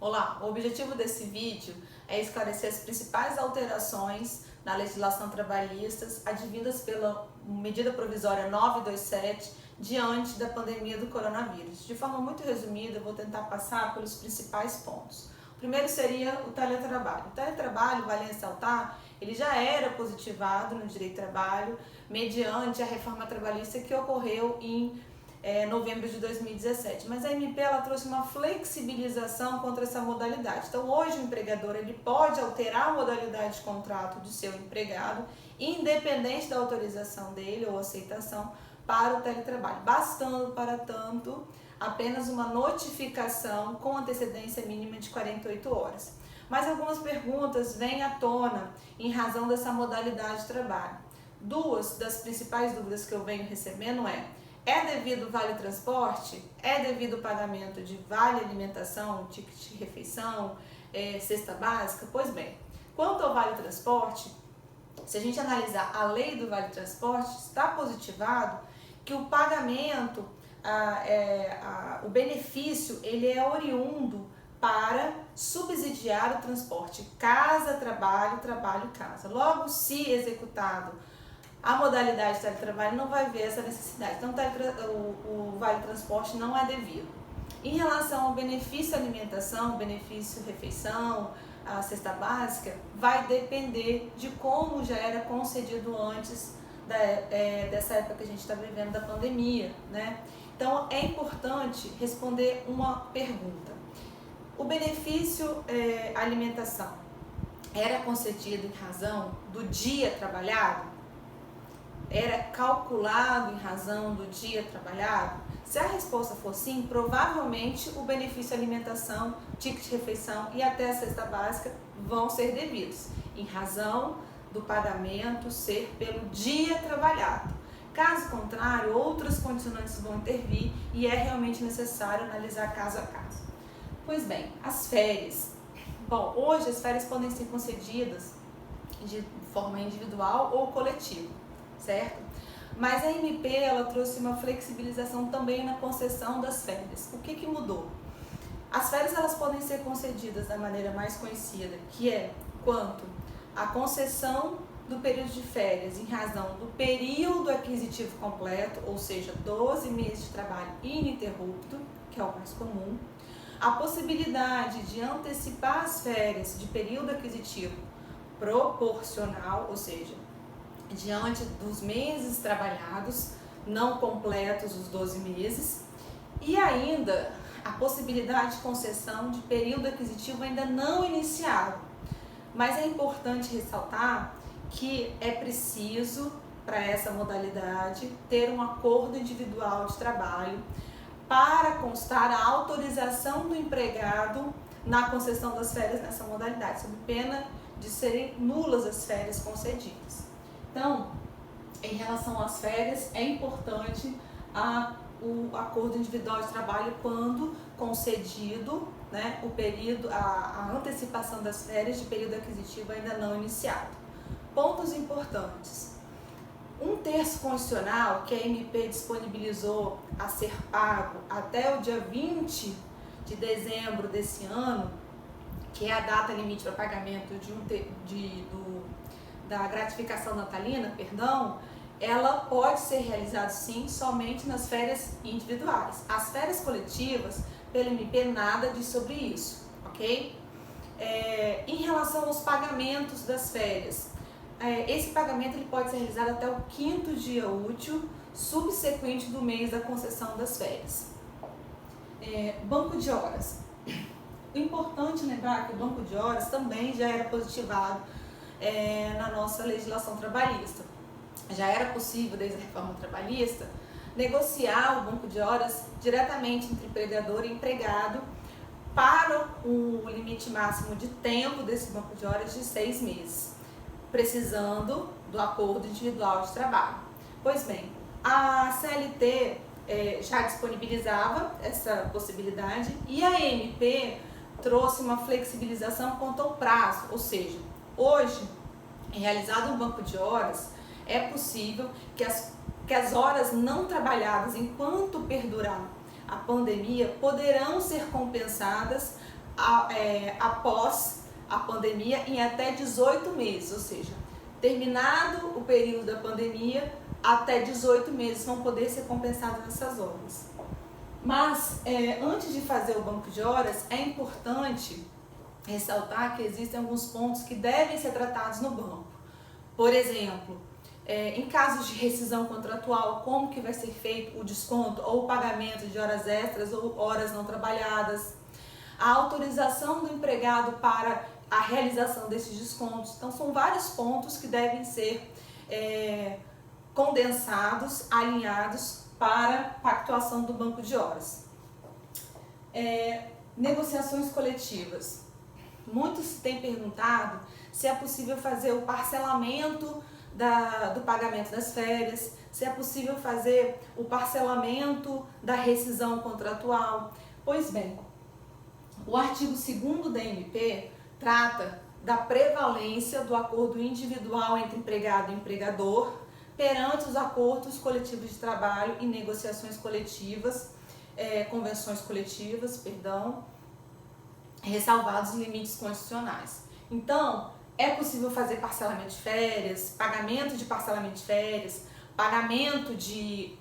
Olá, o objetivo desse vídeo é esclarecer as principais alterações na legislação trabalhista advindas pela medida provisória 927 diante da pandemia do coronavírus. De forma muito resumida, eu vou tentar passar pelos principais pontos. O primeiro seria o teletrabalho. O teletrabalho, vale ressaltar, ele já era positivado no direito do trabalho mediante a reforma trabalhista que ocorreu em novembro de 2017, mas a MP ela trouxe uma flexibilização contra essa modalidade. Então hoje o empregador ele pode alterar a modalidade de contrato de seu empregado, independente da autorização dele ou aceitação para o teletrabalho, bastando para tanto apenas uma notificação com antecedência mínima de 48 horas. Mas algumas perguntas vêm à tona em razão dessa modalidade de trabalho. Duas das principais dúvidas que eu venho recebendo é devido vale transporte? É devido o pagamento de vale alimentação, ticket de refeição, cesta básica? Pois bem, quanto ao vale transporte, se a gente analisar a lei do vale transporte, está positivado que o pagamento, o benefício, ele é oriundo para subsidiar o transporte casa-trabalho, trabalho-casa. Logo, se executado a modalidade de teletrabalho, não vai ver essa necessidade. Então, o vale transporte não é devido. Em relação ao benefício alimentação, benefício refeição, a cesta básica, vai depender de como já era concedido antes dessa época que a gente está vivendo da pandemia, né? Então, é importante responder uma pergunta. O benefício alimentação era concedido em razão do dia trabalhado? Era calculado em razão do dia trabalhado? Se a resposta for sim, provavelmente o benefício alimentação, ticket de refeição e até a cesta básica vão ser devidos, em razão do pagamento ser pelo dia trabalhado. Caso contrário, outras condicionantes vão intervir e é realmente necessário analisar caso a caso. Pois bem, as férias. Bom, hoje as férias podem ser concedidas de forma individual ou coletiva, certo? Mas a MP ela trouxe uma flexibilização também na concessão das férias. O que mudou? As férias elas podem ser concedidas da maneira mais conhecida, que é quanto a concessão do período de férias em razão do período aquisitivo completo, ou seja, 12 meses de trabalho ininterrupto, que é o mais comum, a possibilidade de antecipar as férias de período aquisitivo proporcional, ou seja, diante dos meses trabalhados, não completos os 12 meses, e ainda a possibilidade de concessão de período aquisitivo ainda não iniciado. Mas é importante ressaltar que é preciso, para essa modalidade, ter um acordo individual de trabalho para constar a autorização do empregado na concessão das férias nessa modalidade, sob pena de serem nulas as férias concedidas. Então, em relação às férias, é importante o acordo individual de trabalho quando concedido, né, o período, a antecipação das férias de período aquisitivo ainda não iniciado. Pontos importantes. Um terço condicional que a MP disponibilizou a ser pago até o dia 20 de dezembro desse ano, que é a data limite para pagamento da gratificação natalina, ela pode ser realizada sim somente nas férias individuais. As férias coletivas, pela MP, nada diz sobre isso, ok? Em relação aos pagamentos das férias, esse pagamento ele pode ser realizado até o 5º dia útil subsequente do mês da concessão das férias. Banco de horas. O importante lembrar que o banco de horas também já era positivado na nossa legislação trabalhista. Já era possível, desde a reforma trabalhista, negociar o banco de horas diretamente entre empregador e empregado para o limite máximo de tempo desse banco de horas de 6 meses, precisando do acordo individual de trabalho. Pois bem, a CLT já disponibilizava essa possibilidade e a MP trouxe uma flexibilização quanto ao prazo, ou seja, hoje, realizado um banco de horas, é possível que as horas não trabalhadas enquanto perdurar a pandemia poderão ser compensadas após a pandemia em até 18 meses, ou seja, terminado o período da pandemia, até 18 meses vão poder ser compensadas essas horas. Mas, antes de fazer o banco de horas, é importante ressaltar que existem alguns pontos que devem ser tratados no banco. Por exemplo, em casos de rescisão contratual, como que vai ser feito o desconto ou o pagamento de horas extras ou horas não trabalhadas, a autorização do empregado para a realização desses descontos. Então, são vários pontos que devem ser condensados, alinhados para a pactuação do banco de horas. Negociações coletivas. Muitos têm perguntado se é possível fazer o parcelamento do pagamento das férias, se é possível fazer o parcelamento da rescisão contratual. Pois bem, o artigo 2º da MP trata da prevalência do acordo individual entre empregado e empregador perante os acordos coletivos de trabalho e negociações coletivas, convenções coletivas, perdão, ressalvados os limites constitucionais. Então, é possível fazer parcelamento de férias, pagamento de parcelamento de férias, pagamento de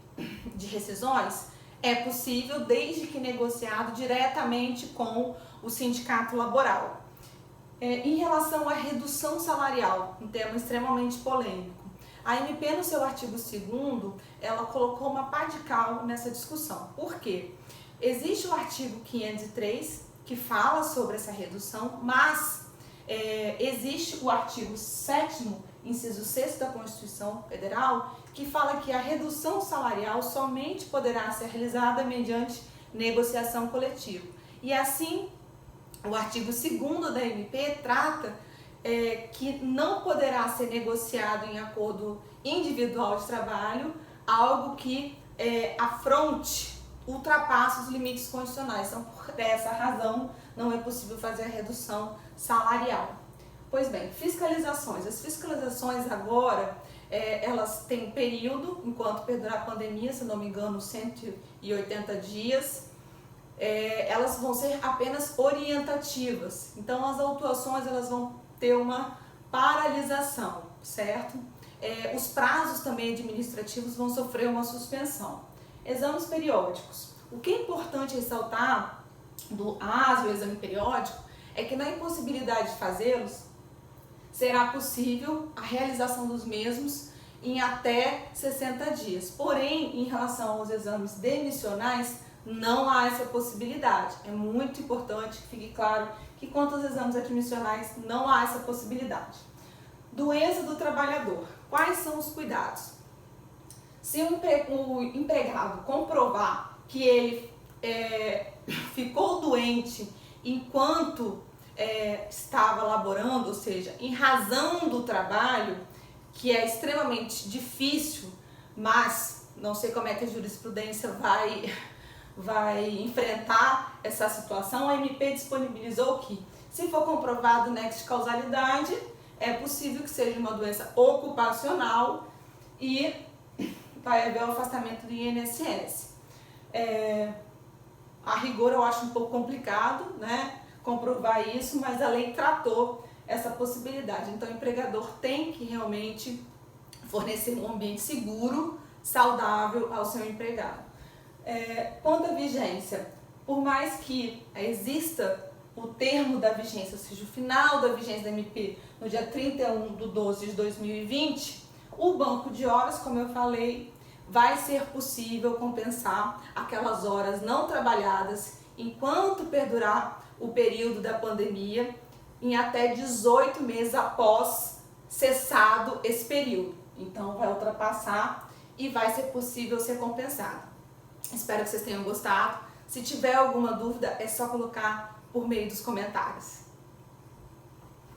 rescisões? É possível desde que negociado diretamente com o sindicato laboral. Em relação à redução salarial, um tema extremamente polêmico, a MP no seu artigo 2º, ela colocou uma pá de cal nessa discussão. Por quê? Existe o artigo 503 que fala sobre essa redução, mas existe o artigo 7º, inciso 6º da Constituição Federal, que fala que a redução salarial somente poderá ser realizada mediante negociação coletiva. E assim, o artigo 2º da MP trata que não poderá ser negociado em acordo individual de trabalho algo que ultrapasse os limites constitucionais. Então, por essa razão, não é possível fazer a redução salarial. Pois bem, fiscalizações. As fiscalizações agora, elas têm período, enquanto perdurar a pandemia, se não me engano, 180 dias. Elas vão ser apenas orientativas. Então, as autuações elas vão ter uma paralisação, certo? Os prazos também administrativos vão sofrer uma suspensão. Exames periódicos. O que é importante ressaltar do ASO, o exame periódico, é que na impossibilidade de fazê-los, será possível a realização dos mesmos em até 60 dias. Porém, em relação aos exames demissionais, não há essa possibilidade. É muito importante que fique claro que quanto aos exames admissionais, não há essa possibilidade. Doença do trabalhador. Quais são os cuidados? Se o empregado comprovar que ele ficou doente enquanto estava laborando, ou seja, em razão do trabalho, que é extremamente difícil, mas não sei como é que a jurisprudência vai enfrentar essa situação, a MP disponibilizou que, se for comprovado o nexo de causalidade, é possível que seja uma doença ocupacional e vai haver o afastamento do INSS. A rigor eu acho um pouco complicado, né, comprovar isso, mas a lei tratou essa possibilidade. Então o empregador tem que realmente fornecer um ambiente seguro, saudável ao seu empregado. Quanto à vigência, por mais que exista o termo da vigência, ou seja, o final da vigência da MP no dia 31/12/2020, o banco de horas, como eu falei, vai ser possível compensar aquelas horas não trabalhadas enquanto perdurar o período da pandemia em até 18 meses após cessado esse período. Então vai ultrapassar e vai ser possível ser compensado. Espero que vocês tenham gostado. Se tiver alguma dúvida, é só colocar por meio dos comentários.